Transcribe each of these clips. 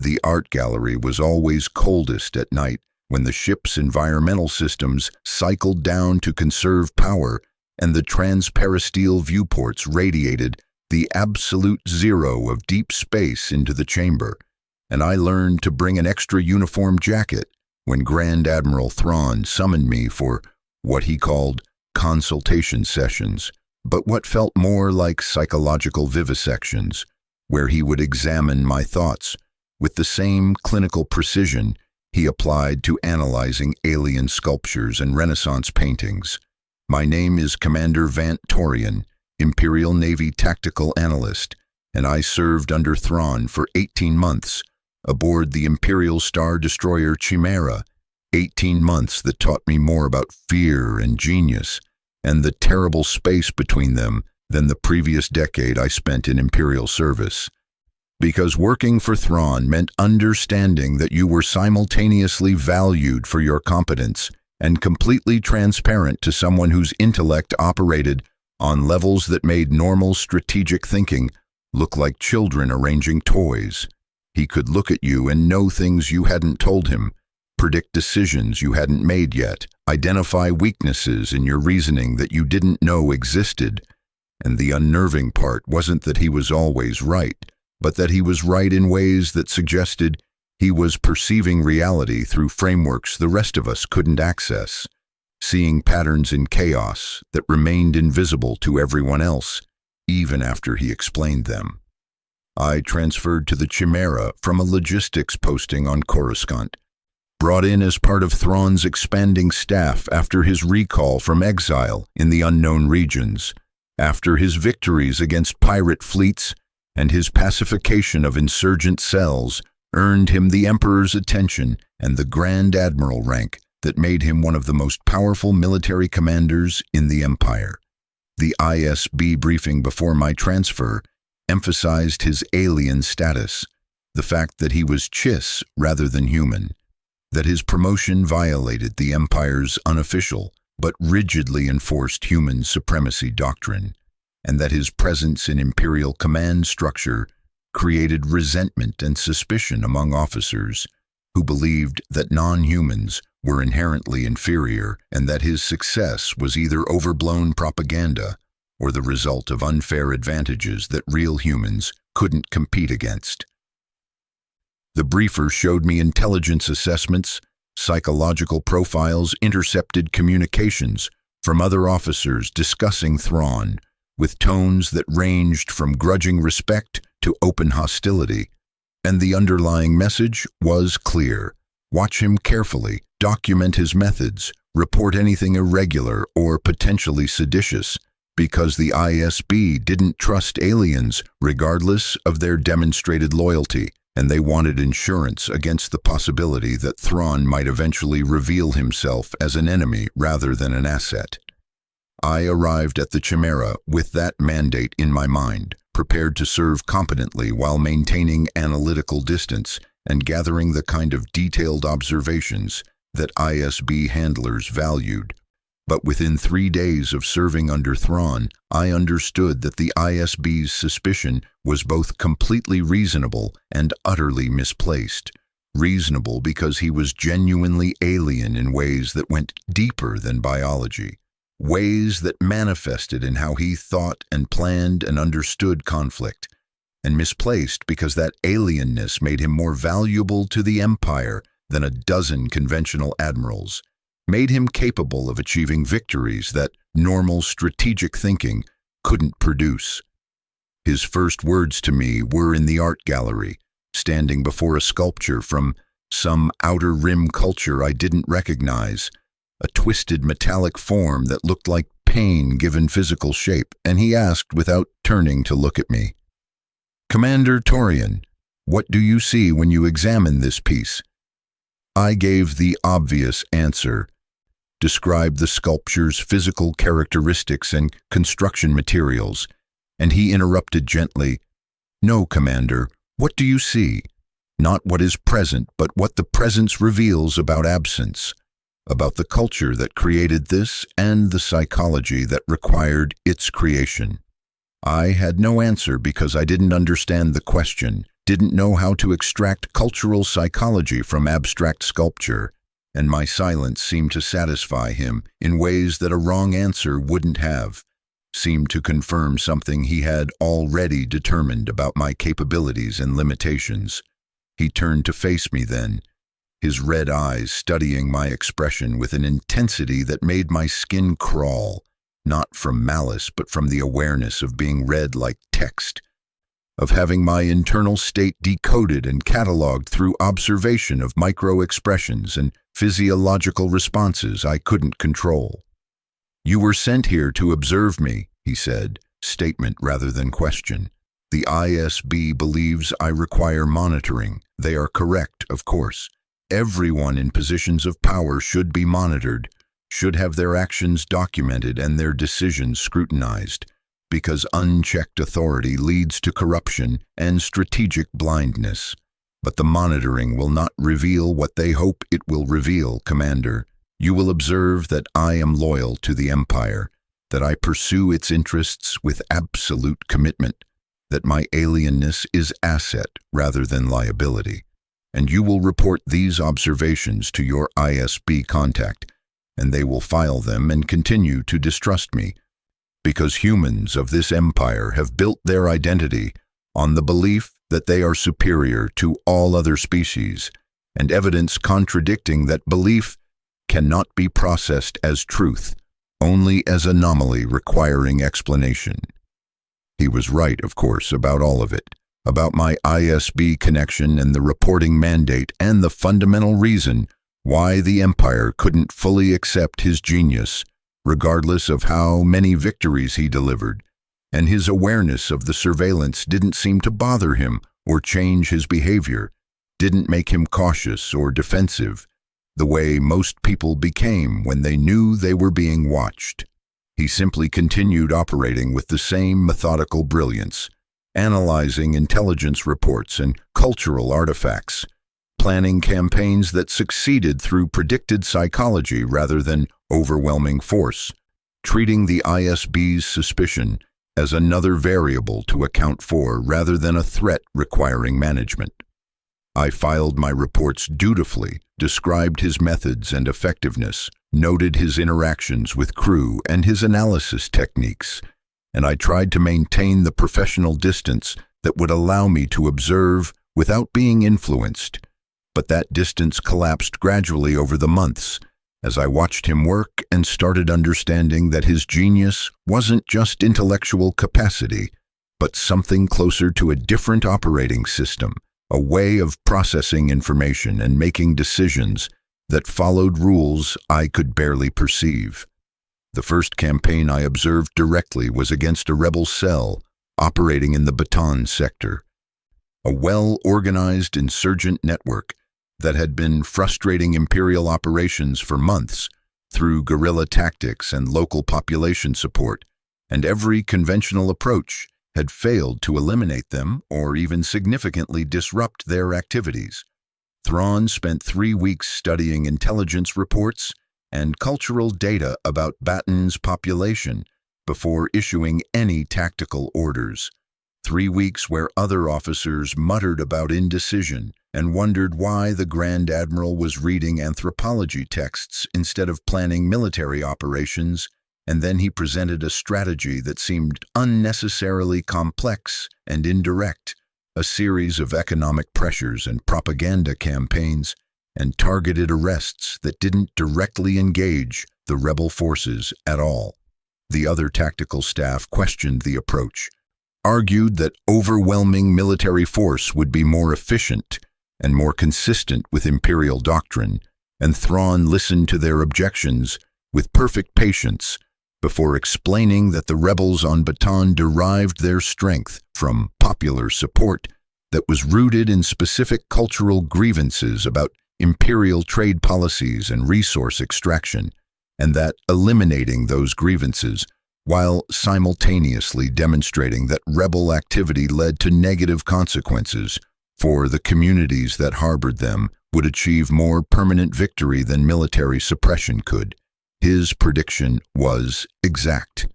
The art gallery was always coldest at night when the ship's environmental systems cycled down to conserve power and the transperistyle viewports radiated the absolute zero of deep space into the chamber, and I learned to bring an extra uniform jacket when Grand Admiral Thrawn summoned me for what he called consultation sessions, but what felt more like psychological vivisections, where he would examine my thoughts with the same clinical precision he applied to analyzing alien sculptures and Renaissance paintings. My name is Commander Vant Torian, Imperial Navy Tactical Analyst, and I served under Thrawn for 18 months aboard the Imperial Star Destroyer Chimera, 18 months that taught me more about fear and genius and the terrible space between them than the previous decade I spent in Imperial service. Because working for Thrawn meant understanding that you were simultaneously valued for your competence and completely transparent to someone whose intellect operated on levels that made normal strategic thinking look like children arranging toys. He could look at you and know things you hadn't told him, predict decisions you hadn't made yet, identify weaknesses in your reasoning that you didn't know existed. And the unnerving part wasn't that he was always right, but that he was right in ways that suggested he was perceiving reality through frameworks the rest of us couldn't access, seeing patterns in chaos that remained invisible to everyone else, even after he explained them. I transferred to the Chimera from a logistics posting on Coruscant, brought in as part of Thrawn's expanding staff after his recall from exile in the unknown regions, after his victories against pirate fleets and his pacification of insurgent cells earned him the Emperor's attention and the Grand Admiral rank that made him one of the most powerful military commanders in the Empire. The ISB briefing before my transfer emphasized his alien status, the fact that he was Chiss rather than human, that his promotion violated the Empire's unofficial but rigidly enforced human supremacy doctrine, and that his presence in Imperial command structure created resentment and suspicion among officers who believed that non-humans were inherently inferior and that his success was either overblown propaganda or the result of unfair advantages that real humans couldn't compete against. The briefer showed me intelligence assessments, psychological profiles, intercepted communications from other officers discussing Thrawn, with tones that ranged from grudging respect to open hostility, and the underlying message was clear. Watch him carefully, document his methods, report anything irregular or potentially seditious, because the ISB didn't trust aliens regardless of their demonstrated loyalty, and they wanted insurance against the possibility that Thrawn might eventually reveal himself as an enemy rather than an asset. I arrived at the Chimera with that mandate in my mind, prepared to serve competently while maintaining analytical distance and gathering the kind of detailed observations that ISB handlers valued. But within 3 days of serving under Thrawn, I understood that the ISB's suspicion was both completely reasonable and utterly misplaced. Reasonable because he was genuinely alien in ways that went deeper than biology, ways that manifested in how he thought and planned and understood conflict, and misplaced because that alienness made him more valuable to the Empire than a dozen conventional admirals, made him capable of achieving victories that normal strategic thinking couldn't produce. His first words to me were in the art gallery, standing before a sculpture from some outer rim culture I didn't recognize, a twisted metallic form that looked like pain given physical shape, and he asked without turning to look at me, "Commander Torian, what do you see when you examine this piece?" I gave the obvious answer, described the sculpture's physical characteristics and construction materials, and he interrupted gently, "No, Commander, what do you see? Not what is present, but what the presence reveals about absence, about the culture that created this and the psychology that required its creation." I had no answer because I didn't understand the question, didn't know how to extract cultural psychology from abstract sculpture, and my silence seemed to satisfy him in ways that a wrong answer wouldn't have, seemed to confirm something he had already determined about my capabilities and limitations. He turned to face me then, his red eyes studying my expression with an intensity that made my skin crawl, not from malice but from the awareness of being read like text, of having my internal state decoded and cataloged through observation of micro-expressions and physiological responses I couldn't control. "You were sent here to observe me," he said, statement rather than question. "The ISB believes I require monitoring. They are correct, of course. Everyone in positions of power should be monitored, should have their actions documented and their decisions scrutinized, because unchecked authority leads to corruption and strategic blindness. But the monitoring will not reveal what they hope it will reveal, Commander. You will observe that I am loyal to the Empire, that I pursue its interests with absolute commitment, that my alienness is asset rather than liability. And you will report these observations to your ISB contact, and they will file them and continue to distrust me, because humans of this empire have built their identity on the belief that they are superior to all other species, and evidence contradicting that belief cannot be processed as truth, only as anomaly requiring explanation." He was right, of course, about all of it, about my ISB connection and the reporting mandate and the fundamental reason why the Empire couldn't fully accept his genius, regardless of how many victories he delivered, and his awareness of the surveillance didn't seem to bother him or change his behavior, didn't make him cautious or defensive, the way most people became when they knew they were being watched. He simply continued operating with the same methodical brilliance, analyzing intelligence reports and cultural artifacts, planning campaigns that succeeded through predicted psychology rather than overwhelming force, treating the ISB's suspicion as another variable to account for rather than a threat requiring management. I filed my reports dutifully, described his methods and effectiveness, noted his interactions with crew and his analysis techniques, and I tried to maintain the professional distance that would allow me to observe without being influenced. But that distance collapsed gradually over the months as I watched him work and started understanding that his genius wasn't just intellectual capacity, but something closer to a different operating system, a way of processing information and making decisions that followed rules I could barely perceive. The first campaign I observed directly was against a rebel cell operating in the Baton sector, a well-organized insurgent network that had been frustrating Imperial operations for months through guerrilla tactics and local population support, and every conventional approach had failed to eliminate them or even significantly disrupt their activities. Thrawn spent 3 weeks studying intelligence reports and cultural data about Baton's population before issuing any tactical orders. 3 weeks where other officers muttered about indecision and wondered why the Grand Admiral was reading anthropology texts instead of planning military operations, and then he presented a strategy that seemed unnecessarily complex and indirect, a series of economic pressures and propaganda campaigns, and targeted arrests that didn't directly engage the rebel forces at all. The other tactical staff questioned the approach, argued that overwhelming military force would be more efficient and more consistent with Imperial doctrine, and Thrawn listened to their objections with perfect patience before explaining that the rebels on Baton derived their strength from popular support that was rooted in specific cultural grievances about Imperial trade policies and resource extraction, and that eliminating those grievances while simultaneously demonstrating that rebel activity led to negative consequences for the communities that harbored them would achieve more permanent victory than military suppression could. His prediction was exact.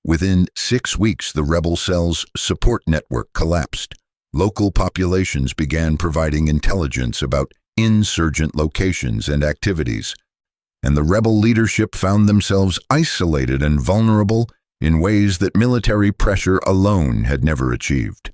Within 6 weeks, the rebel cell's support network collapsed. local populations began providing intelligence about insurgent locations and activities, and the rebel leadership found themselves isolated and vulnerable in ways that military pressure alone had never achieved.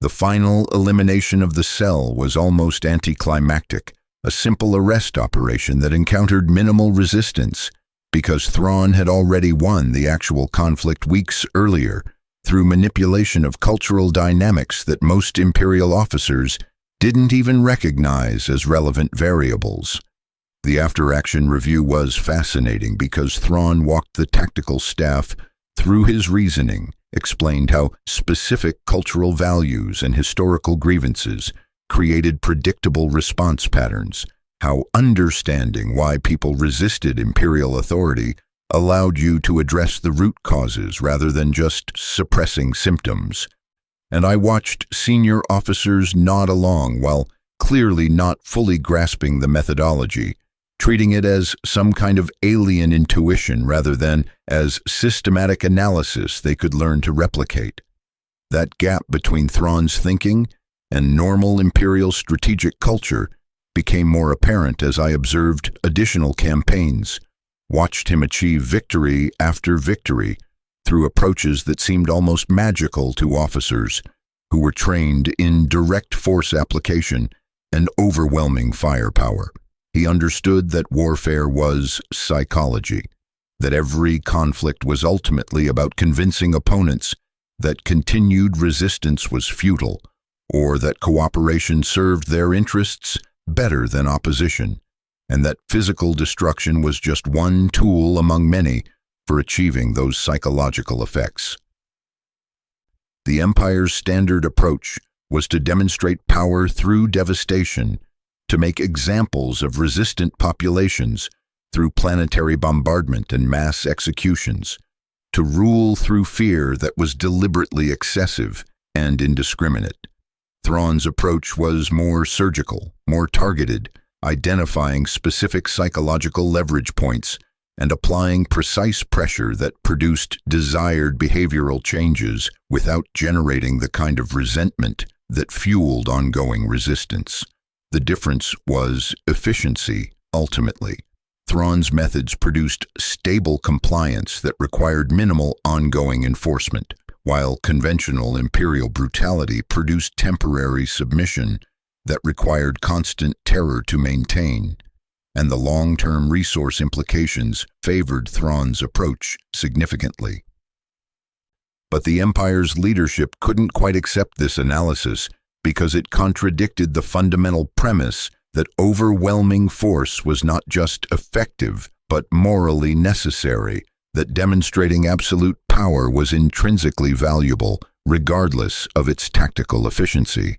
The final elimination of the cell was almost anticlimactic, a simple arrest operation that encountered minimal resistance because Thrawn had already won the actual conflict weeks earlier through manipulation of cultural dynamics that most Imperial officers didn't even recognize as relevant variables. The after-action review was fascinating because Thrawn walked the tactical staff through his reasoning, explained how specific cultural values and historical grievances created predictable response patterns, how understanding why people resisted Imperial authority allowed you to address the root causes rather than just suppressing symptoms. And I watched senior officers nod along while clearly not fully grasping the methodology, treating it as some kind of alien intuition rather than as systematic analysis they could learn to replicate. That gap between Thrawn's thinking and normal Imperial strategic culture became more apparent as I observed additional campaigns, watched him achieve victory after victory through approaches that seemed almost magical to officers who were trained in direct force application and overwhelming firepower. He understood that warfare was psychology, that every conflict was ultimately about convincing opponents that continued resistance was futile, or that cooperation served their interests better than opposition, and that physical destruction was just one tool among many for achieving those psychological effects. The Empire's standard approach was to demonstrate power through devastation, to make examples of resistant populations through planetary bombardment and mass executions, to rule through fear that was deliberately excessive and indiscriminate. Thrawn's approach was more surgical, more targeted, identifying specific psychological leverage points and applying precise pressure that produced desired behavioral changes without generating the kind of resentment that fueled ongoing resistance. The difference was efficiency, ultimately. Thrawn's methods produced stable compliance that required minimal ongoing enforcement, while conventional Imperial brutality produced temporary submission that required constant terror to maintain, and the long-term resource implications favored Thrawn's approach significantly. But the Empire's leadership couldn't quite accept this analysis because it contradicted the fundamental premise that overwhelming force was not just effective but morally necessary, that demonstrating absolute power was intrinsically valuable, regardless of its tactical efficiency.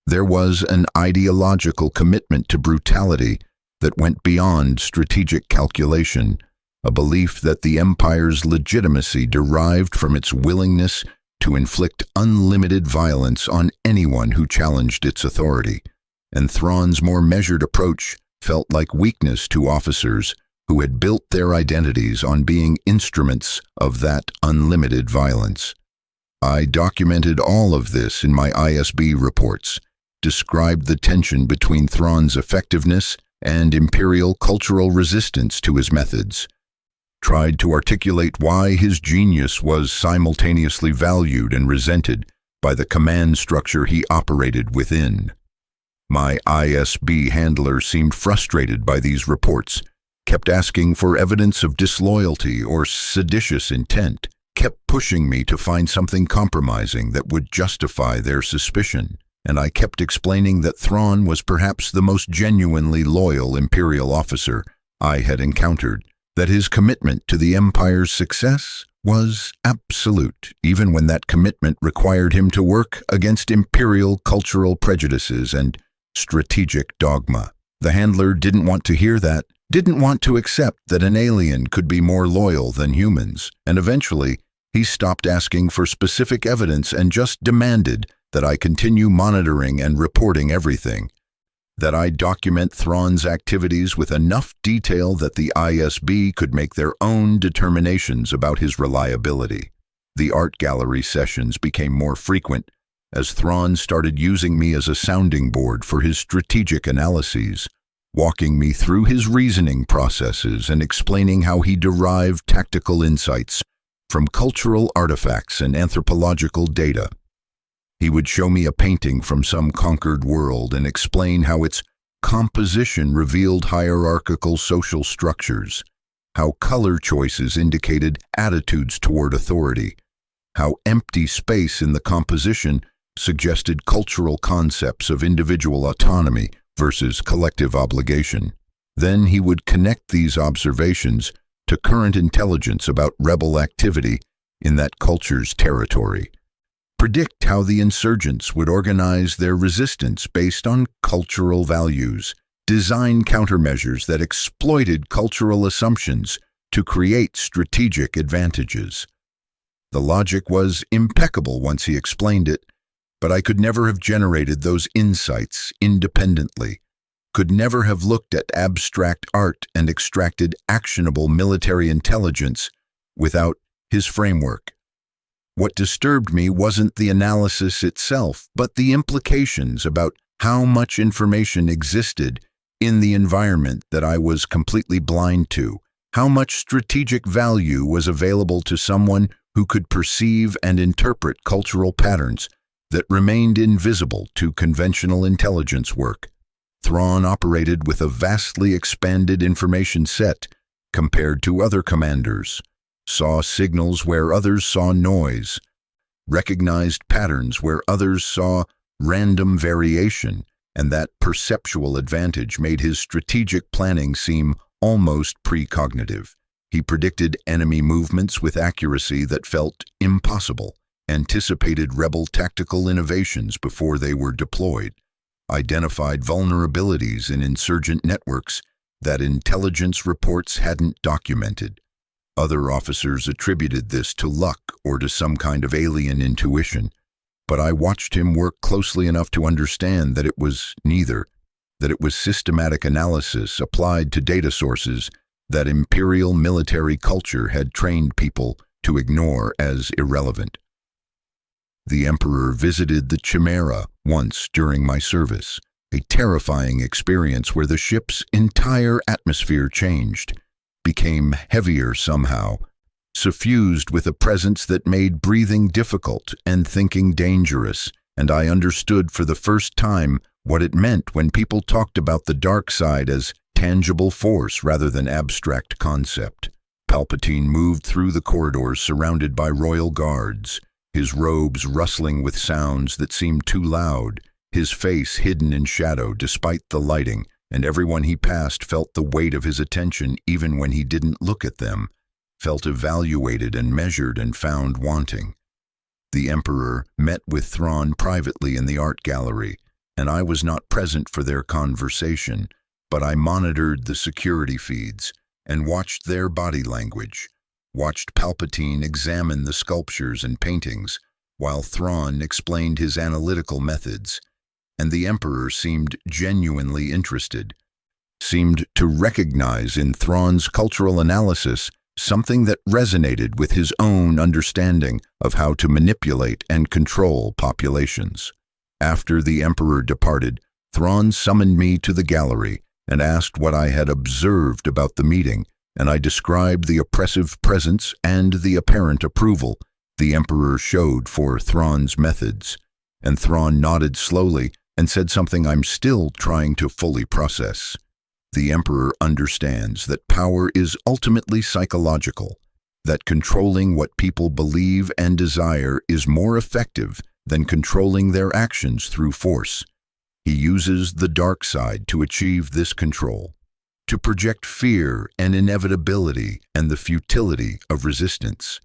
There was an ideological commitment to brutality that went beyond strategic calculation, a belief that the Empire's legitimacy derived from its willingness to inflict unlimited violence on anyone who challenged its authority, and Thrawn's more measured approach felt like weakness to officers who had built their identities on being instruments of that unlimited violence. I documented all of this in my ISB reports, described the tension between Thrawn's effectiveness and Imperial cultural resistance to his methods, tried to articulate why his genius was simultaneously valued and resented by the command structure he operated within. My ISB handler seemed frustrated by these reports, kept asking for evidence of disloyalty or seditious intent, kept pushing me to find something compromising that would justify their suspicion, and I kept explaining that Thrawn was perhaps the most genuinely loyal Imperial officer I had encountered, that his commitment to the Empire's success was absolute, even when that commitment required him to work against Imperial cultural prejudices and strategic dogma. The handler didn't want to hear that, didn't want to accept that an alien could be more loyal than humans, and eventually he stopped asking for specific evidence and just demanded that I continue monitoring and reporting everything, that I document Thrawn's activities with enough detail that the ISB could make their own determinations about his reliability. The art gallery sessions became more frequent as Thrawn started using me as a sounding board for his strategic analyses, walking me through his reasoning processes and explaining how he derived tactical insights from cultural artifacts and anthropological data. He would show me a painting from some conquered world and explain how its composition revealed hierarchical social structures, how color choices indicated attitudes toward authority, how empty space in the composition suggested cultural concepts of individual autonomy versus collective obligation. Then he would connect these observations to current intelligence about rebel activity in that culture's territory, predict how the insurgents would organize their resistance based on cultural values, design countermeasures that exploited cultural assumptions to create strategic advantages. The logic was impeccable once he explained it, but I could never have generated those insights independently, could never have looked at abstract art and extracted actionable military intelligence without his framework. What disturbed me wasn't the analysis itself, but the implications about how much information existed in the environment that I was completely blind to, how much strategic value was available to someone who could perceive and interpret cultural patterns that remained invisible to conventional intelligence work. Thrawn operated with a vastly expanded information set compared to other commanders, saw signals where others saw noise, recognized patterns where others saw random variation, and that perceptual advantage made his strategic planning seem almost precognitive. He predicted enemy movements with accuracy that felt impossible, anticipated rebel tactical innovations before they were deployed, identified vulnerabilities in insurgent networks that intelligence reports hadn't documented. Other officers attributed this to luck or to some kind of alien intuition, but I watched him work closely enough to understand that it was neither, that it was systematic analysis applied to data sources that imperial military culture had trained people to ignore as irrelevant. The Emperor visited the Chimera once during my service, a terrifying experience where the ship's entire atmosphere changed, became heavier somehow, suffused with a presence that made breathing difficult and thinking dangerous, and I understood for the first time what it meant when people talked about the dark side as tangible force rather than abstract concept. Palpatine moved through the corridors surrounded by royal guards, his robes rustling with sounds that seemed too loud, his face hidden in shadow despite the lighting, and everyone he passed felt the weight of his attention even when he didn't look at them, felt evaluated and measured and found wanting. The Emperor met with Thrawn privately in the art gallery, and I was not present for their conversation, but I monitored the security feeds and watched their body language, watched Palpatine examine the sculptures and paintings, while Thrawn explained his analytical methods, and the Emperor seemed genuinely interested, seemed to recognize in Thrawn's cultural analysis something that resonated with his own understanding of how to manipulate and control populations. After the Emperor departed, Thrawn summoned me to the gallery and asked what I had observed about the meeting, and I described the oppressive presence and the apparent approval the Emperor showed for Thrawn's methods, and Thrawn nodded slowly and said something I'm still trying to fully process. The Emperor understands that power is ultimately psychological, that controlling what people believe and desire is more effective than controlling their actions through force. He uses the dark side to achieve this control, to project fear and inevitability and the futility of resistance.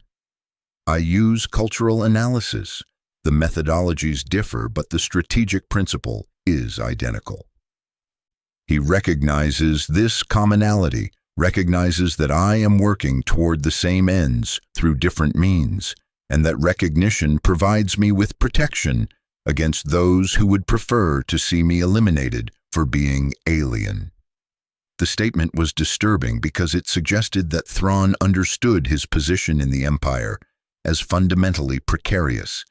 I use cultural analysis. The methodologies differ, but the strategic principle is identical. He recognizes this commonality, recognizes that I am working toward the same ends through different means, and that recognition provides me with protection against those who would prefer to see me eliminated for being alien. The statement was disturbing because it suggested that Thrawn understood his position in the Empire as fundamentally precarious,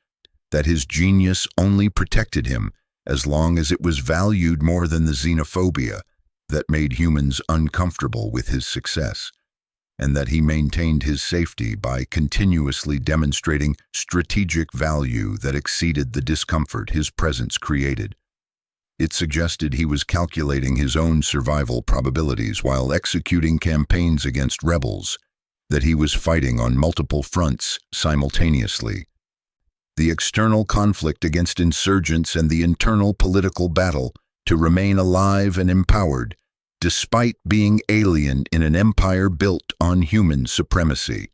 that his genius only protected him as long as it was valued more than the xenophobia that made humans uncomfortable with his success, and that he maintained his safety by continuously demonstrating strategic value that exceeded the discomfort his presence created. It suggested he was calculating his own survival probabilities while executing campaigns against rebels, that he was fighting on multiple fronts simultaneously. The external conflict against insurgents and the internal political battle to remain alive and empowered, despite being alien in an empire built on human supremacy.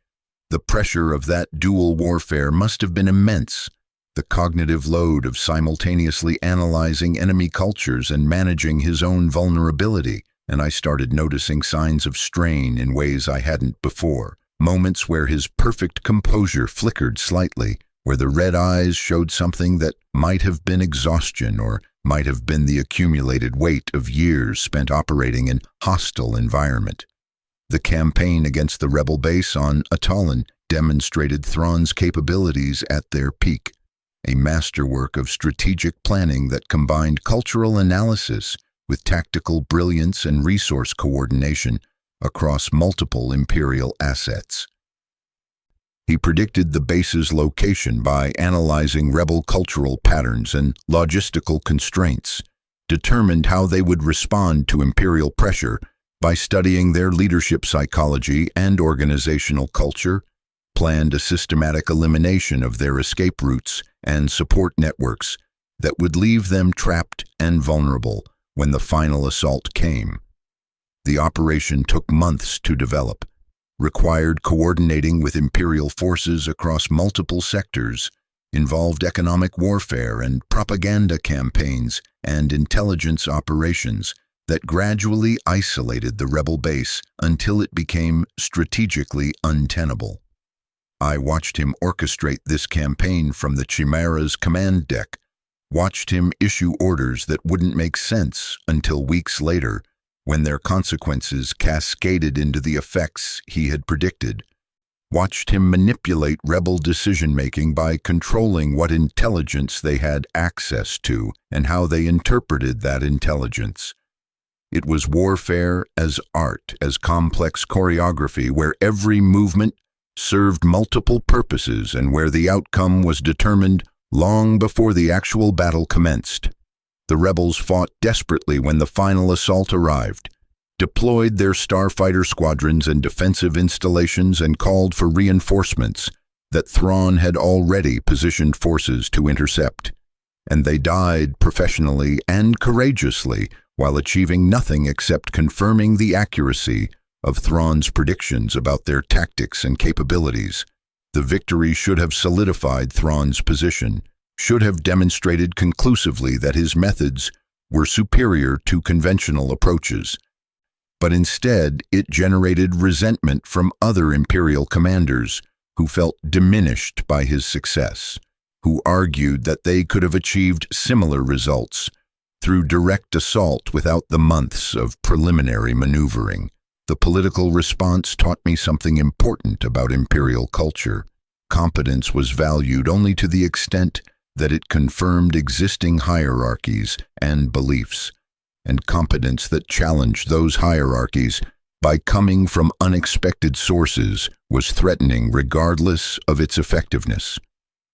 The pressure of that dual warfare must have been immense. The cognitive load of simultaneously analyzing enemy cultures and managing his own vulnerability, and I started noticing signs of strain in ways I hadn't before. Moments where his perfect composure flickered slightly, where the red eyes showed something that might have been exhaustion or might have been the accumulated weight of years spent operating in hostile environment. The campaign against the rebel base on Atollon demonstrated Thrawn's capabilities at their peak, a masterwork of strategic planning that combined cultural analysis with tactical brilliance and resource coordination across multiple Imperial assets. He predicted the base's location by analyzing rebel cultural patterns and logistical constraints, determined how they would respond to Imperial pressure by studying their leadership psychology and organizational culture, planned a systematic elimination of their escape routes and support networks that would leave them trapped and vulnerable when the final assault came. The operation took months to develop, required coordinating with Imperial forces across multiple sectors, involved economic warfare and propaganda campaigns and intelligence operations that gradually isolated the rebel base until it became strategically untenable. I watched him orchestrate this campaign from the Chimera's command deck, watched him issue orders that wouldn't make sense until weeks later, when their consequences cascaded into the effects he had predicted, watched him manipulate rebel decision-making by controlling what intelligence they had access to and how they interpreted that intelligence. It was warfare as art, as complex choreography, where every movement served multiple purposes and where the outcome was determined long before the actual battle commenced. The rebels fought desperately when the final assault arrived, deployed their starfighter squadrons and defensive installations and called for reinforcements that Thrawn had already positioned forces to intercept. And they died professionally and courageously while achieving nothing except confirming the accuracy of Thrawn's predictions about their tactics and capabilities. The victory should have solidified Thrawn's position, should have demonstrated conclusively that his methods were superior to conventional approaches. But instead, it generated resentment from other Imperial commanders who felt diminished by his success, who argued that they could have achieved similar results through direct assault without the months of preliminary maneuvering. The political response taught me something important about Imperial culture. Competence was valued only to the extent that it confirmed existing hierarchies and beliefs, and competence that challenged those hierarchies by coming from unexpected sources was threatening regardless of its effectiveness.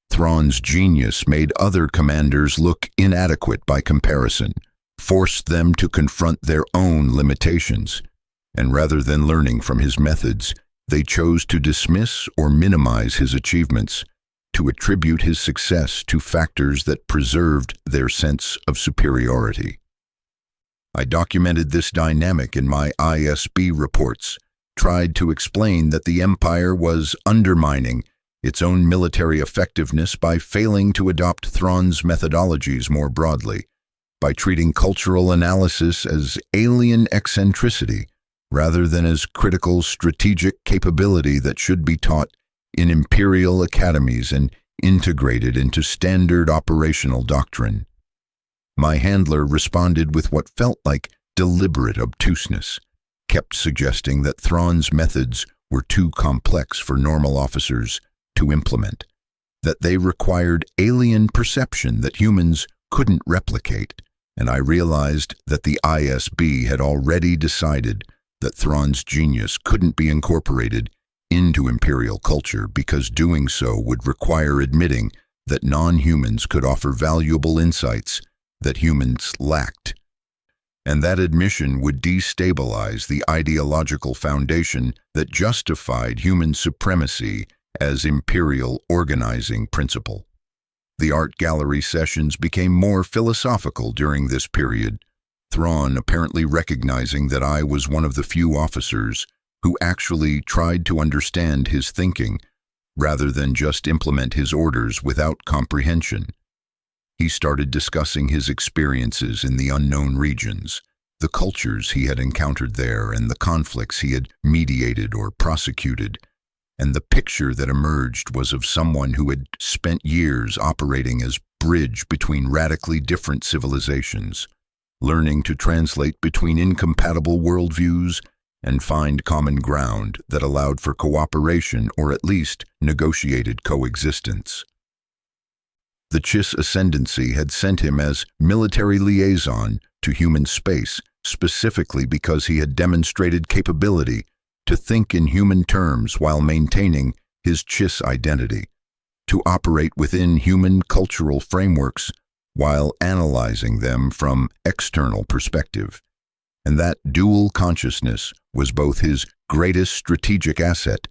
Thrawn's genius made other commanders look inadequate by comparison, forced them to confront their own limitations, and rather than learning from his methods, they chose to dismiss or minimize his achievements, to attribute his success to factors that preserved their sense of superiority. I documented this dynamic in my ISB reports, tried to explain that the Empire was undermining its own military effectiveness by failing to adopt Thrawn's methodologies more broadly, by treating cultural analysis as alien eccentricity rather than as critical strategic capability that should be taught in Imperial academies and integrated into standard operational doctrine. My handler responded with what felt like deliberate obtuseness, kept suggesting that Thrawn's methods were too complex for normal officers to implement, that they required alien perception that humans couldn't replicate, and I realized that the ISB had already decided that Thrawn's genius couldn't be incorporated into Imperial culture because doing so would require admitting that non-humans could offer valuable insights that humans lacked. And that admission would destabilize the ideological foundation that justified human supremacy as Imperial organizing principle. The art gallery sessions became more philosophical during this period, Thrawn apparently recognizing that I was one of the few officers who actually tried to understand his thinking rather than just implement his orders without comprehension. He started discussing his experiences in the unknown regions, the cultures he had encountered there and the conflicts he had mediated or prosecuted, and the picture that emerged was of someone who had spent years operating as bridge between radically different civilizations, learning to translate between incompatible worldviews and find common ground that allowed for cooperation or at least negotiated coexistence. The Chiss ascendancy had sent him as military liaison to human space, specifically because he had demonstrated capability to think in human terms while maintaining his Chiss identity, to operate within human cultural frameworks while analyzing them from external perspective. And that dual consciousness was both his greatest strategic asset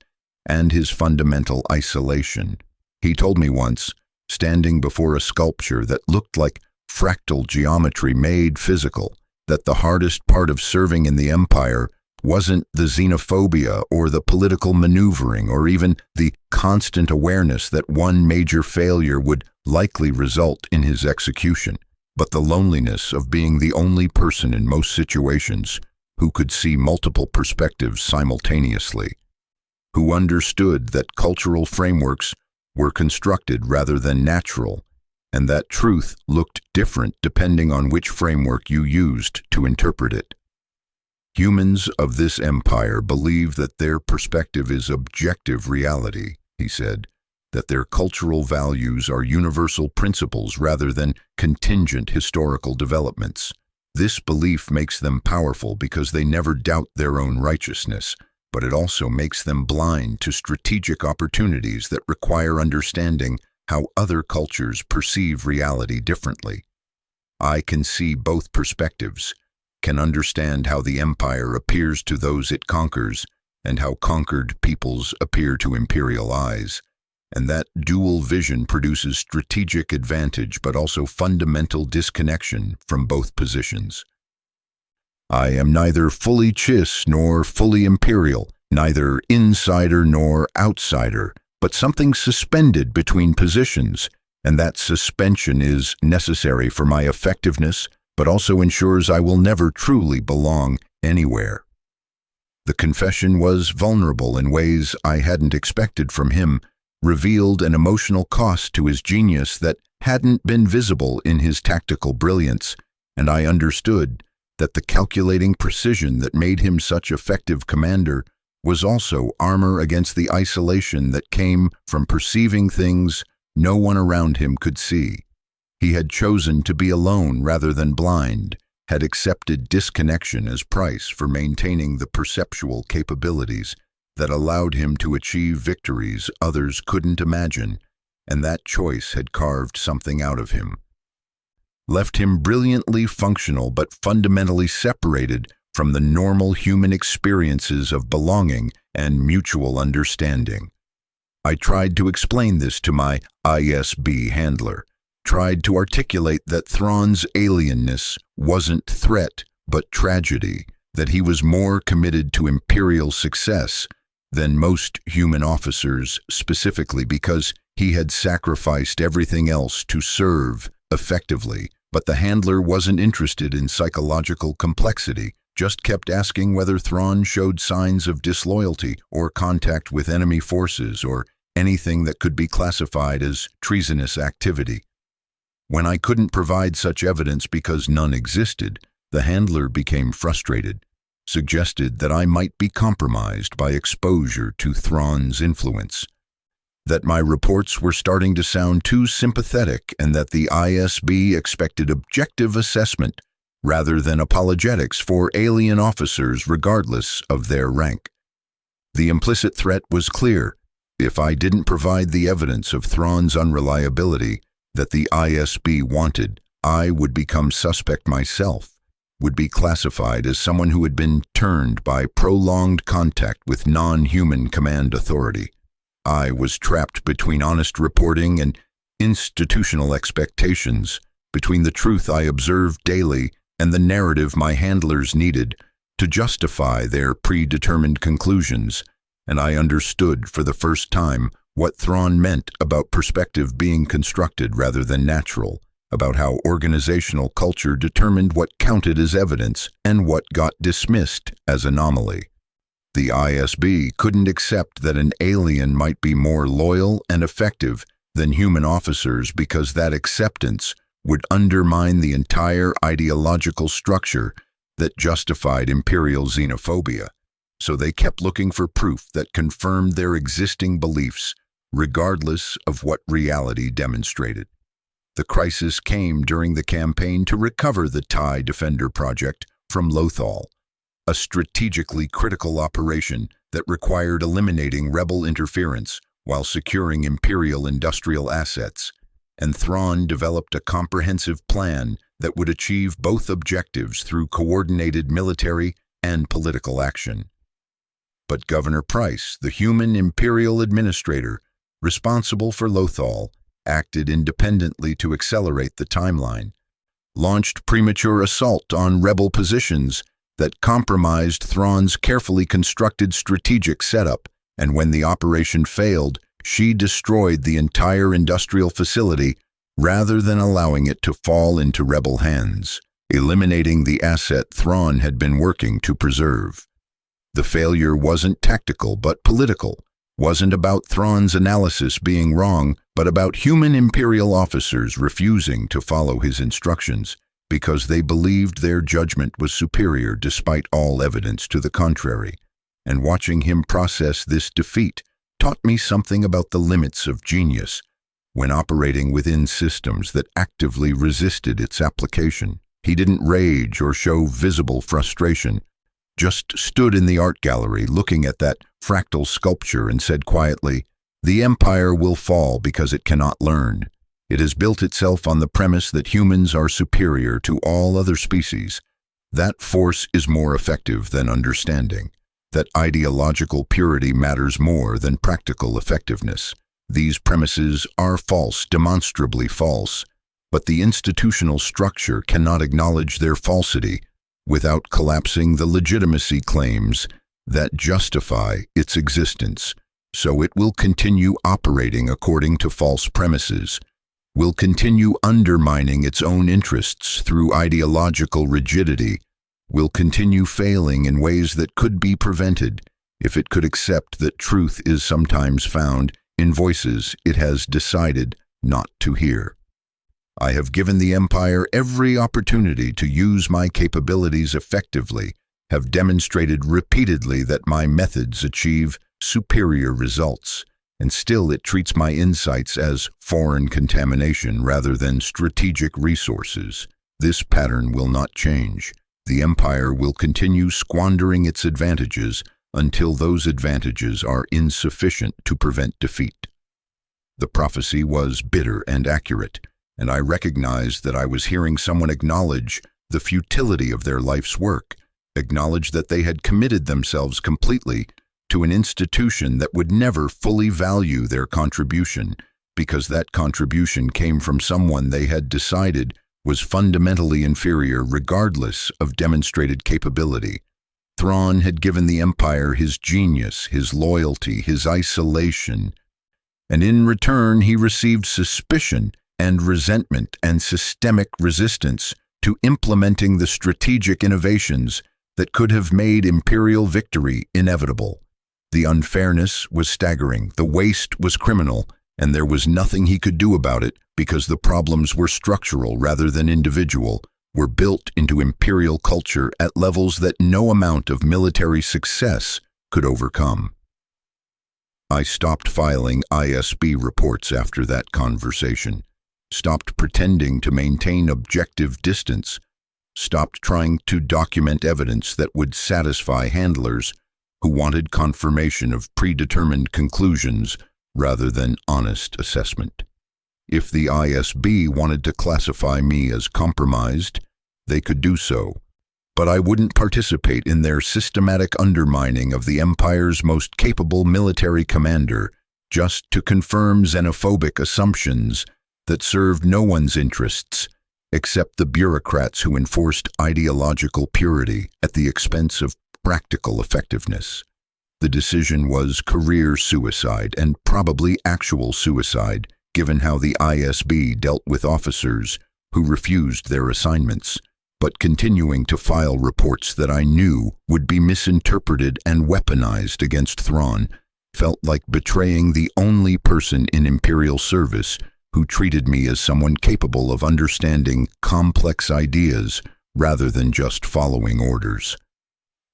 and his fundamental isolation. He told me once, standing before a sculpture that looked like fractal geometry made physical, that the hardest part of serving in the Empire wasn't the xenophobia or the political maneuvering or even the constant awareness that one major failure would likely result in his execution, but the loneliness of being the only person in most situations who could see multiple perspectives simultaneously, who understood that cultural frameworks were constructed rather than natural, and that truth looked different depending on which framework you used to interpret it. Humans of this empire believe that their perspective is objective reality, he said, that their cultural values are universal principles rather than contingent historical developments. This belief makes them powerful because they never doubt their own righteousness, but it also makes them blind to strategic opportunities that require understanding how other cultures perceive reality differently. I can see both perspectives, can understand how the Empire appears to those it conquers, and how conquered peoples appear to Imperial eyes. And that dual vision produces strategic advantage but also fundamental disconnection from both positions. I am neither fully Chiss nor fully Imperial, neither insider nor outsider, but something suspended between positions, and that suspension is necessary for my effectiveness, but also ensures I will never truly belong anywhere. The confession was vulnerable in ways I hadn't expected from him, revealed an emotional cost to his genius that hadn't been visible in his tactical brilliance, and I understood that the calculating precision that made him such effective commander was also armor against the isolation that came from perceiving things no one around him could see. He had chosen to be alone rather than blind, had accepted disconnection as price for maintaining the perceptual capabilities that allowed him to achieve victories others couldn't imagine, and that choice had carved something out of him, left him brilliantly functional but fundamentally separated from the normal human experiences of belonging and mutual understanding. I tried to explain this to my ISB handler, tried to articulate that Thrawn's alienness wasn't threat but tragedy, that he was more committed to Imperial success than most human officers, specifically because he had sacrificed everything else to serve effectively. But the handler wasn't interested in psychological complexity, just kept asking whether Thrawn showed signs of disloyalty or contact with enemy forces or anything that could be classified as treasonous activity. When I couldn't provide such evidence because none existed, the handler became frustrated, suggested that I might be compromised by exposure to Thrawn's influence. that my reports were starting to sound too sympathetic and that the ISB expected objective assessment rather than apologetics for alien officers regardless of their rank. The implicit threat was clear. If I didn't provide the evidence of Thrawn's unreliability that the ISB wanted, I would become suspect myself, would be classified as someone who had been turned by prolonged contact with non-human command authority. I was trapped between honest reporting and institutional expectations, between the truth I observed daily and the narrative my handlers needed to justify their predetermined conclusions, and I understood for the first time what Thrawn meant about perspective being constructed rather than natural, about how organizational culture determined what counted as evidence and what got dismissed as anomaly. The ISB couldn't accept that an alien might be more loyal and effective than human officers because that acceptance would undermine the entire ideological structure that justified imperial xenophobia. So they kept looking for proof that confirmed their existing beliefs, regardless of what reality demonstrated. The crisis came during the campaign to recover the TIE Defender project from Lothal, a strategically critical operation that required eliminating rebel interference while securing Imperial industrial assets, and Thrawn developed a comprehensive plan that would achieve both objectives through coordinated military and political action. But Governor Price, the human Imperial administrator responsible for Lothal, acted independently to accelerate the timeline, launched premature assault on rebel positions that compromised Thrawn's carefully constructed strategic setup, and when the operation failed, she destroyed the entire industrial facility rather than allowing it to fall into rebel hands, eliminating the asset Thrawn had been working to preserve. The failure wasn't tactical but political, wasn't about Thrawn's analysis being wrong, but about human Imperial officers refusing to follow his instructions because they believed their judgment was superior despite all evidence to the contrary. And watching him process this defeat taught me something about the limits of genius when operating within systems that actively resisted its application. He didn't rage or show visible frustration, just stood in the art gallery looking at that fractal sculpture and said quietly, "The Empire will fall because it cannot learn. It has built itself on the premise that humans are superior to all other species. That force is more effective than understanding. That ideological purity matters more than practical effectiveness. These premises are false, demonstrably false, but the institutional structure cannot acknowledge their falsity without collapsing the legitimacy claims that justify its existence. So it will continue operating according to false premises, will continue undermining its own interests through ideological rigidity, will continue failing in ways that could be prevented if it could accept that truth is sometimes found in voices it has decided not to hear. I have given the Empire every opportunity to use my capabilities effectively, have demonstrated repeatedly that my methods achieve superior results, and still it treats my insights as foreign contamination rather than strategic resources. This pattern will not change. The Empire will continue squandering its advantages until those advantages are insufficient to prevent defeat. The prophecy was bitter and accurate, and I recognized that I was hearing someone acknowledge the futility of their life's work, acknowledge that they had committed themselves completely to an institution that would never fully value their contribution, because that contribution came from someone they had decided was fundamentally inferior regardless of demonstrated capability. Thrawn had given the Empire his genius, his loyalty, his isolation, and in return he received suspicion and resentment and systemic resistance to implementing the strategic innovations that could have made Imperial victory inevitable. The unfairness was staggering, the waste was criminal, and there was nothing he could do about it because the problems were structural rather than individual, were built into Imperial culture at levels that no amount of military success could overcome. I stopped filing ISB reports after that conversation, stopped pretending to maintain objective distance, stopped trying to document evidence that would satisfy handlers who wanted confirmation of predetermined conclusions rather than honest assessment. If the ISB wanted to classify me as compromised, they could do so, but I wouldn't participate in their systematic undermining of the Empire's most capable military commander just to confirm xenophobic assumptions that served no one's interests except the bureaucrats who enforced ideological purity at the expense of practical effectiveness. The decision was career suicide, and probably actual suicide, given how the ISB dealt with officers who refused their assignments, but continuing to file reports that I knew would be misinterpreted and weaponized against Thrawn felt like betraying the only person in Imperial service who treated me as someone capable of understanding complex ideas rather than just following orders.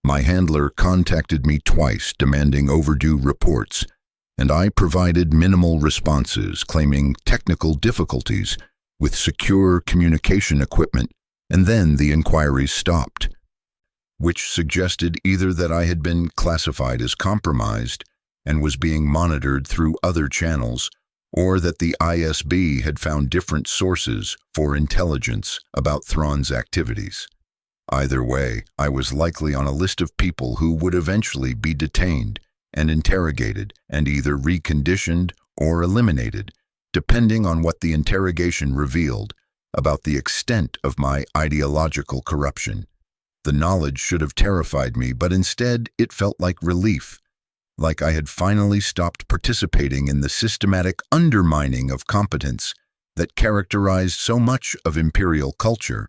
My handler contacted me twice demanding overdue reports, and I provided minimal responses claiming technical difficulties with secure communication equipment, and then the inquiries stopped, which suggested either that I had been classified as compromised and was being monitored through other channels, or that the ISB had found different sources for intelligence about Thrawn's activities. Either way, I was likely on a list of people who would eventually be detained and interrogated and either reconditioned or eliminated, depending on what the interrogation revealed about the extent of my ideological corruption. The knowledge should have terrified me, but instead it felt like relief, like I had finally stopped participating in the systematic undermining of competence that characterized so much of Imperial culture,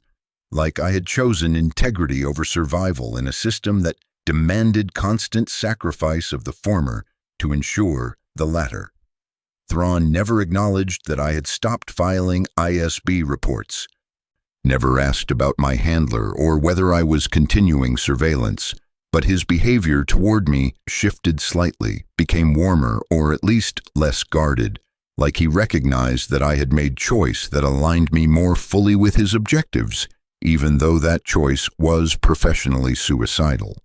like I had chosen integrity over survival in a system that demanded constant sacrifice of the former to ensure the latter. Thrawn never acknowledged that I had stopped filing ISB reports, never asked about my handler or whether I was continuing surveillance, but his behavior toward me shifted slightly, became warmer or at least less guarded, like he recognized that I had made choice that aligned me more fully with his objectives, even though that choice was professionally suicidal.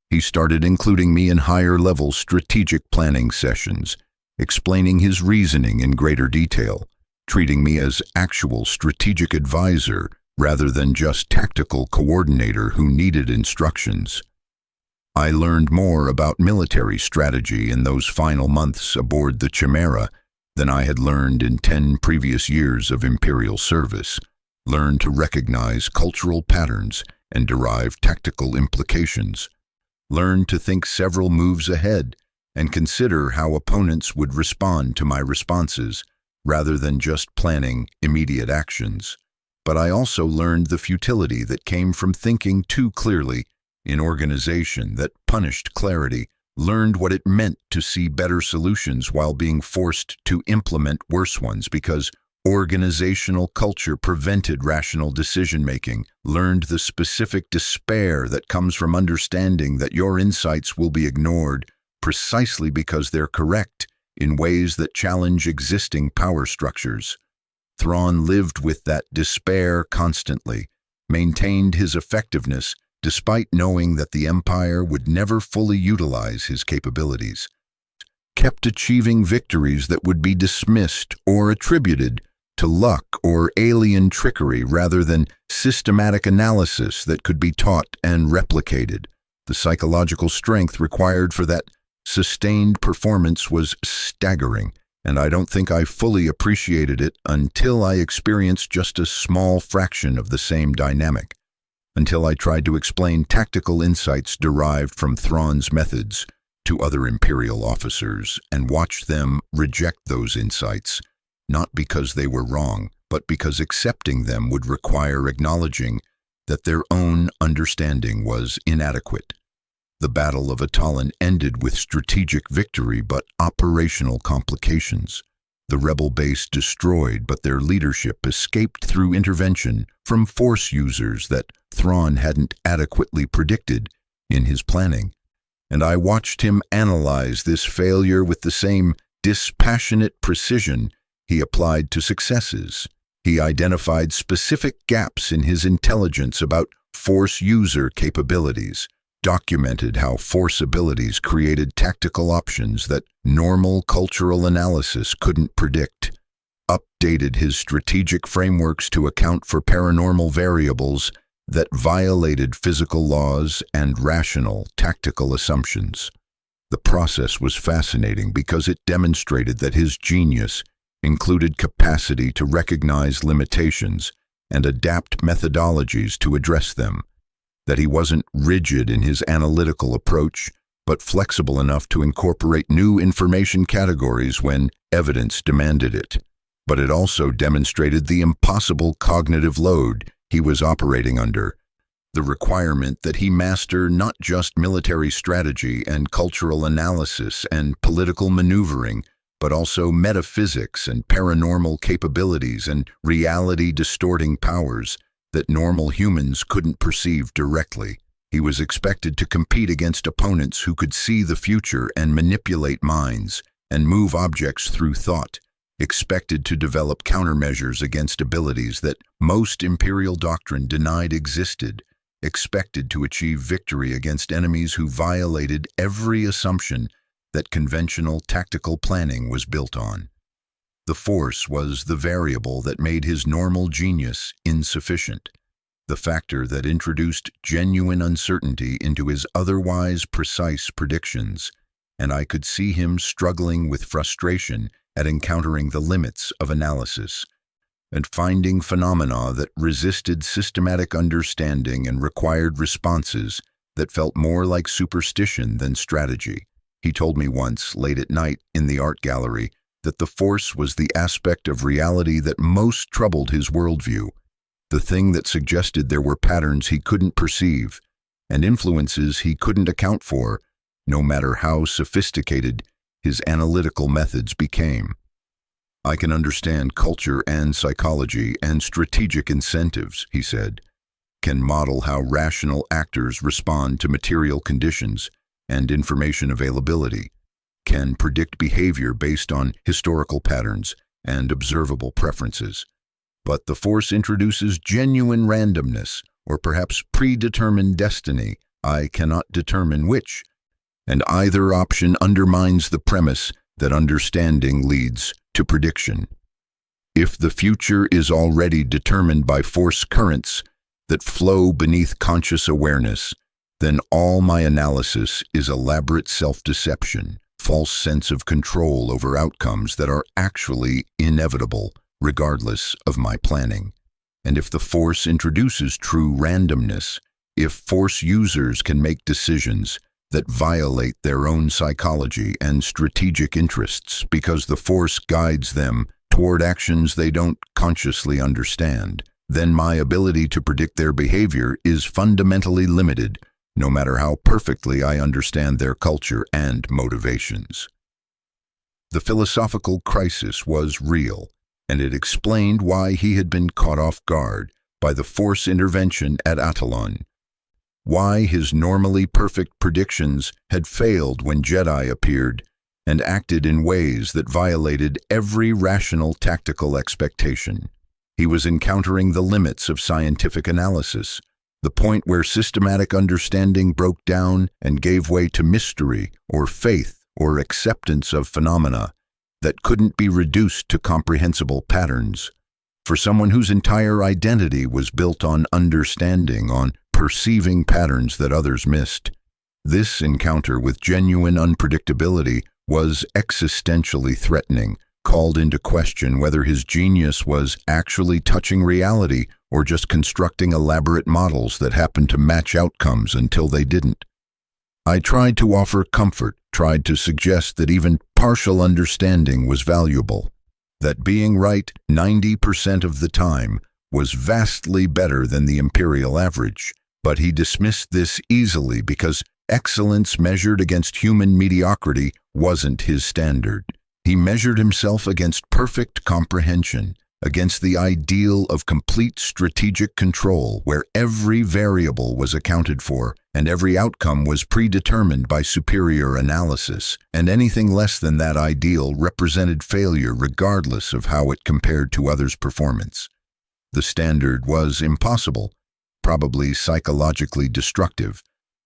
He started including me in higher-level strategic planning sessions, explaining his reasoning in greater detail, treating me as actual strategic advisor rather than just tactical coordinator who needed instructions. I learned more about military strategy in those final months aboard the Chimera than I had learned in 10 previous years of Imperial service, learned to recognize cultural patterns and derive tactical implications, learned to think several moves ahead and consider how opponents would respond to my responses rather than just planning immediate actions. But I also learned the futility that came from thinking too clearly in organization that punished clarity, learned what it meant to see better solutions while being forced to implement worse ones because organizational culture prevented rational decision-making, learned the specific despair that comes from understanding that your insights will be ignored precisely because they're correct in ways that challenge existing power structures. Thrawn lived with that despair constantly, maintained his effectiveness despite knowing that the Empire would never fully utilize his capabilities, kept achieving victories that would be dismissed or attributed to luck or alien trickery rather than systematic analysis that could be taught and replicated. The psychological strength required for that sustained performance was staggering, and I don't think I fully appreciated it until I experienced just a small fraction of the same dynamic, until I tried to explain tactical insights derived from Thrawn's methods to other Imperial officers and watched them reject those insights, not because they were wrong, but because accepting them would require acknowledging that their own understanding was inadequate. The Battle of Atallan ended with strategic victory but operational complications. The rebel base destroyed, but their leadership escaped through intervention from Force users that Thrawn hadn't adequately predicted in his planning. and I watched him analyze this failure with the same dispassionate precision he applied to successes. He identified specific gaps in his intelligence about Force user capabilities, documented how Force abilities created tactical options that normal cultural analysis couldn't predict, updated his strategic frameworks to account for paranormal variables that violated physical laws and rational tactical assumptions. The process was fascinating because it demonstrated that his genius included capacity to recognize limitations and adapt methodologies to address them, that he wasn't rigid in his analytical approach, but flexible enough to incorporate new information categories when evidence demanded it. But it also demonstrated the impossible cognitive load he was operating under, the requirement that he master not just military strategy and cultural analysis and political maneuvering, but also metaphysics and paranormal capabilities and reality-distorting powers that normal humans couldn't perceive directly. He was expected to compete against opponents who could see the future and manipulate minds and move objects through thought, expected to develop countermeasures against abilities that most Imperial doctrine denied existed, expected to achieve victory against enemies who violated every assumption that conventional tactical planning was built on. The Force was the variable that made his normal genius insufficient, the factor that introduced genuine uncertainty into his otherwise precise predictions, and I could see him struggling with frustration at encountering the limits of analysis and finding phenomena that resisted systematic understanding and required responses that felt more like superstition than strategy. He told me once, late at night in the art gallery, that the Force was the aspect of reality that most troubled his worldview, the thing that suggested there were patterns he couldn't perceive and influences he couldn't account for, no matter how sophisticated his analytical methods became. I can understand culture and psychology and strategic incentives, he said, can model how rational actors respond to material conditions and information availability, can predict behavior based on historical patterns and observable preferences. But the Force introduces genuine randomness, or perhaps predetermined destiny. I cannot determine which, and either option undermines the premise that understanding leads to prediction. If the future is already determined by Force currents that flow beneath conscious awareness, then all my analysis is elaborate self-deception, false sense of control over outcomes that are actually inevitable, regardless of my planning. And if the Force introduces true randomness, if Force users can make decisions that violate their own psychology and strategic interests because the Force guides them toward actions they don't consciously understand, then my ability to predict their behavior is fundamentally limited, no matter how perfectly I understand their culture and motivations. The philosophical crisis was real, and it explained why he had been caught off guard by the Force intervention at Atollon, why his normally perfect predictions had failed when Jedi appeared and acted in ways that violated every rational tactical expectation. He was encountering the limits of scientific analysis, the point where systematic understanding broke down and gave way to mystery or faith or acceptance of phenomena that couldn't be reduced to comprehensible patterns. For someone whose entire identity was built on understanding, on perceiving patterns that others missed, this encounter with genuine unpredictability was existentially threatening, called into question whether his genius was actually touching reality or just constructing elaborate models that happened to match outcomes until they didn't. I tried to offer comfort, tried to suggest that even partial understanding was valuable, that being right 90% of the time was vastly better than the imperial average, but he dismissed this easily because excellence measured against human mediocrity wasn't his standard. He measured himself against perfect comprehension, against the ideal of complete strategic control where every variable was accounted for and every outcome was predetermined by superior analysis, and anything less than that ideal represented failure regardless of how it compared to others' performance. The standard was impossible, probably psychologically destructive,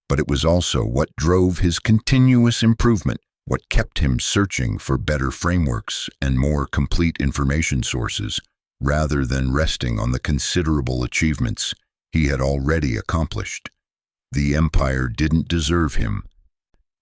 but it was also what drove his continuous improvement, what kept him searching for better frameworks and more complete information sources, rather than resting on the considerable achievements he had already accomplished. The Empire didn't deserve him,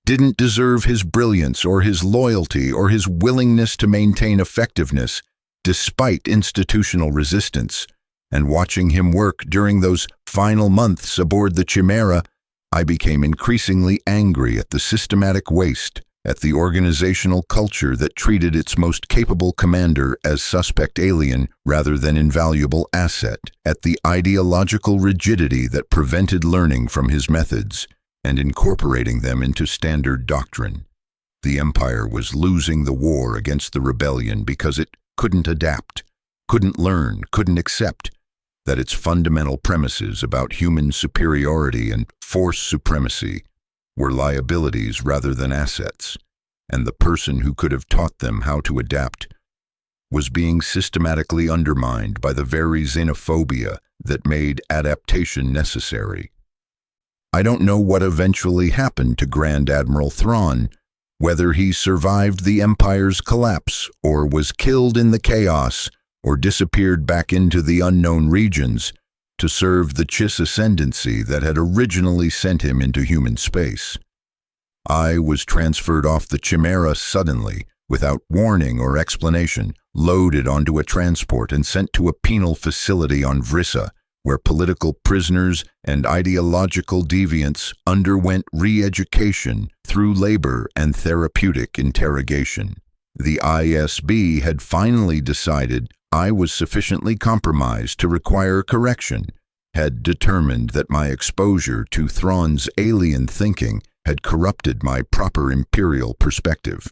didn't deserve his brilliance or his loyalty or his willingness to maintain effectiveness despite institutional resistance. And watching him work during those final months aboard the Chimera, I became increasingly angry at the systematic waste, at the organizational culture that treated its most capable commander as suspect alien rather than invaluable asset, at the ideological rigidity that prevented learning from his methods and incorporating them into standard doctrine. The Empire was losing the war against the rebellion because it couldn't adapt, couldn't learn, couldn't accept that its fundamental premises about human superiority and force supremacy were liabilities rather than assets, and the person who could have taught them how to adapt was being systematically undermined by the very xenophobia that made adaptation necessary. I don't know what eventually happened to Grand Admiral Thrawn, whether he survived the Empire's collapse or was killed in the chaos or disappeared back into the unknown regions to serve the Chiss ascendancy that had originally sent him into human space. I was transferred off the Chimera suddenly, without warning or explanation, loaded onto a transport and sent to a penal facility on Vrissa, where political prisoners and ideological deviants underwent re-education through labor and therapeutic interrogation. The ISB had finally decided I was sufficiently compromised to require correction, had determined that my exposure to Thrawn's alien thinking had corrupted my proper imperial perspective,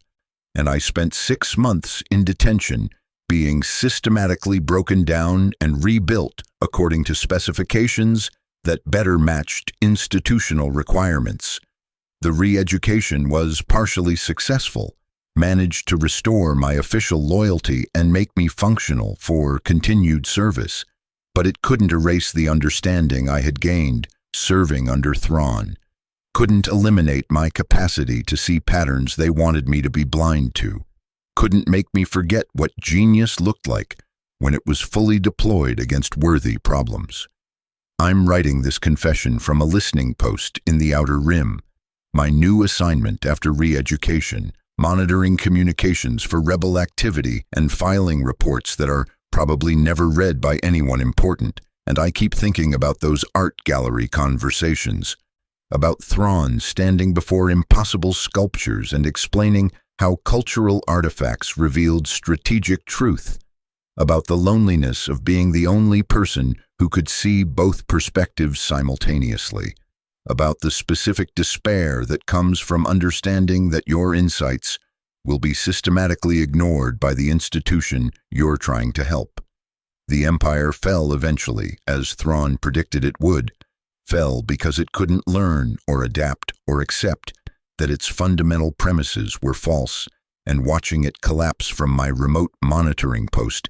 and I spent 6 months in detention, being systematically broken down and rebuilt according to specifications that better matched institutional requirements. The re-education was partially successful, managed to restore my official loyalty and make me functional for continued service, but it couldn't erase the understanding I had gained serving under Thrawn, couldn't eliminate my capacity to see patterns they wanted me to be blind to, couldn't make me forget what genius looked like when it was fully deployed against worthy problems. I'm writing this confession from a listening post in the Outer Rim, my new assignment after re-education, monitoring communications for rebel activity and filing reports that are probably never read by anyone important, and I keep thinking about those art gallery conversations, about Thrawn standing before impossible sculptures and explaining how cultural artifacts revealed strategic truth, about the loneliness of being the only person who could see both perspectives simultaneously, about the specific despair that comes from understanding that your insights will be systematically ignored by the institution you're trying to help. The Empire fell eventually, as Thrawn predicted it would, fell because it couldn't learn or adapt or accept that its fundamental premises were false, and watching it collapse from my remote monitoring post,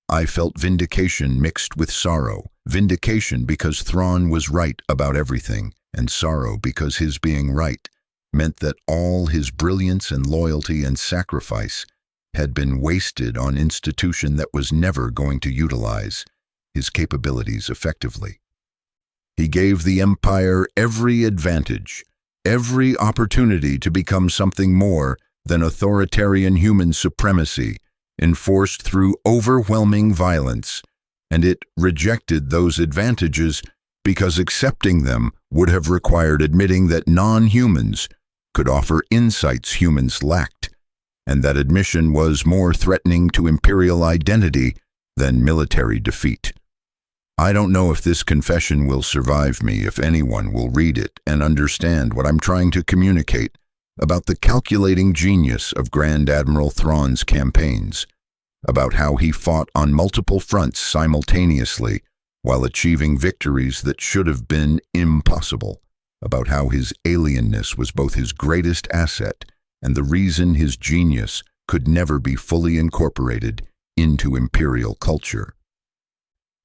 I felt vindication mixed with sorrow. Vindication because Thrawn was right about everything, and sorrow because his being right meant that all his brilliance and loyalty and sacrifice had been wasted on institution that was never going to utilize his capabilities effectively. He gave the Empire every advantage, every opportunity to become something more than authoritarian human supremacy enforced through overwhelming violence, and it rejected those advantages because accepting them would have required admitting that non-humans could offer insights humans lacked, and that admission was more threatening to imperial identity than military defeat. I don't know if this confession will survive me, if anyone will read it and understand what I'm trying to communicate about the calculating genius of Grand Admiral Thrawn's campaigns, about how he fought on multiple fronts simultaneously while achieving victories that should have been impossible, about how his alienness was both his greatest asset and the reason his genius could never be fully incorporated into imperial culture.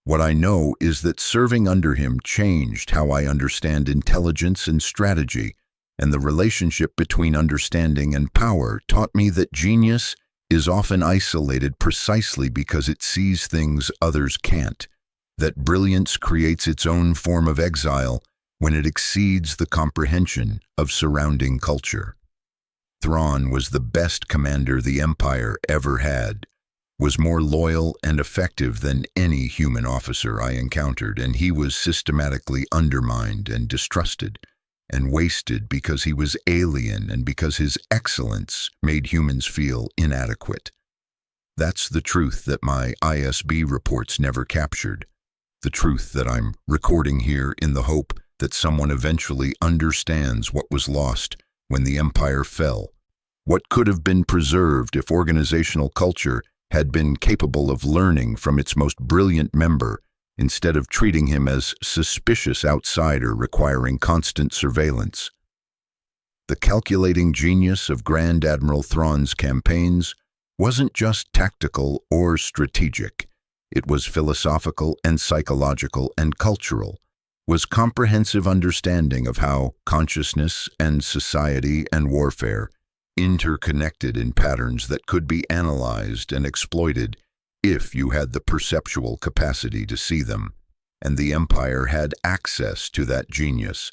What I know is that serving under him changed how I understand intelligence and strategy, and the relationship between understanding and power taught me that genius is often isolated precisely because it sees things others can't, that brilliance creates its own form of exile when it exceeds the comprehension of surrounding culture. Thrawn was the best commander the Empire ever had, was more loyal and effective than any human officer I encountered, and he was systematically undermined and distrusted and wasted because he was alien and because his excellence made humans feel inadequate. That's the truth that my ISB reports never captured, the truth that I'm recording here in the hope that someone eventually understands what was lost when the Empire fell, what could have been preserved if organizational culture had been capable of learning from its most brilliant member instead of treating him as suspicious outsider requiring constant surveillance. The calculating genius of Grand Admiral Thrawn's campaigns wasn't just tactical or strategic. It was philosophical and psychological and cultural, was comprehensive understanding of how consciousness and society and warfare interconnected in patterns that could be analyzed and exploited if you had the perceptual capacity to see them. And the Empire had access to that genius,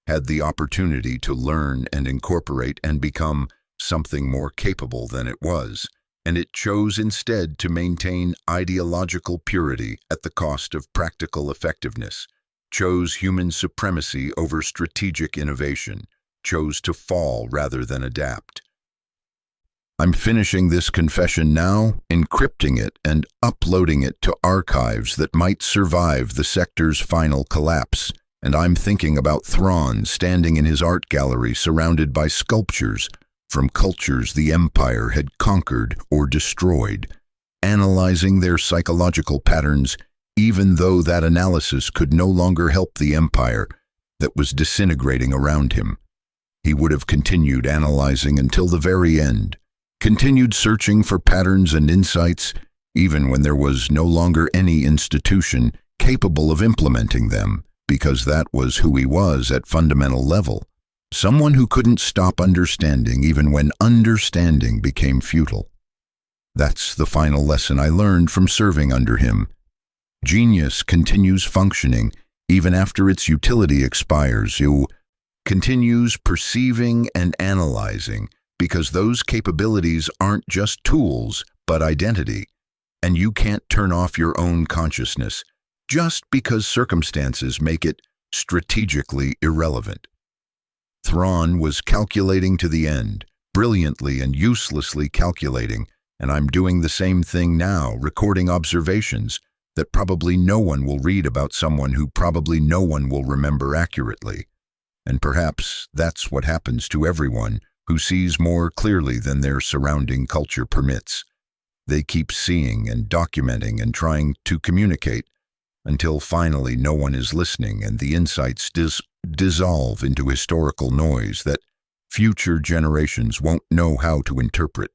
had the opportunity to learn and incorporate and become something more capable than it was, and it chose instead to maintain ideological purity at the cost of practical effectiveness, chose human supremacy over strategic innovation, chose to fall rather than adapt. I'm finishing this confession now, encrypting it and uploading it to archives that might survive the sector's final collapse, and I'm thinking about Thrawn standing in his art gallery surrounded by sculptures from cultures the Empire had conquered or destroyed, analyzing their psychological patterns even though that analysis could no longer help the Empire that was disintegrating around him. He would have continued analyzing until the very end, continued searching for patterns and insights, even when there was no longer any institution capable of implementing them, because that was who he was at fundamental level. Someone who couldn't stop understanding even when understanding became futile. That's the final lesson I learned from serving under him. Genius continues functioning even after its utility expires. You continues perceiving and analyzing because those capabilities aren't just tools but identity, and you can't turn off your own consciousness just because circumstances make it strategically irrelevant. Thrawn was calculating to the end, brilliantly and uselessly calculating, and I'm doing the same thing now, recording observations that probably no one will read about someone who probably no one will remember accurately. And perhaps that's what happens to everyone who sees more clearly than their surrounding culture permits. They keep seeing and documenting and trying to communicate until finally no one is listening and the insights dissolve into historical noise that future generations won't know how to interpret.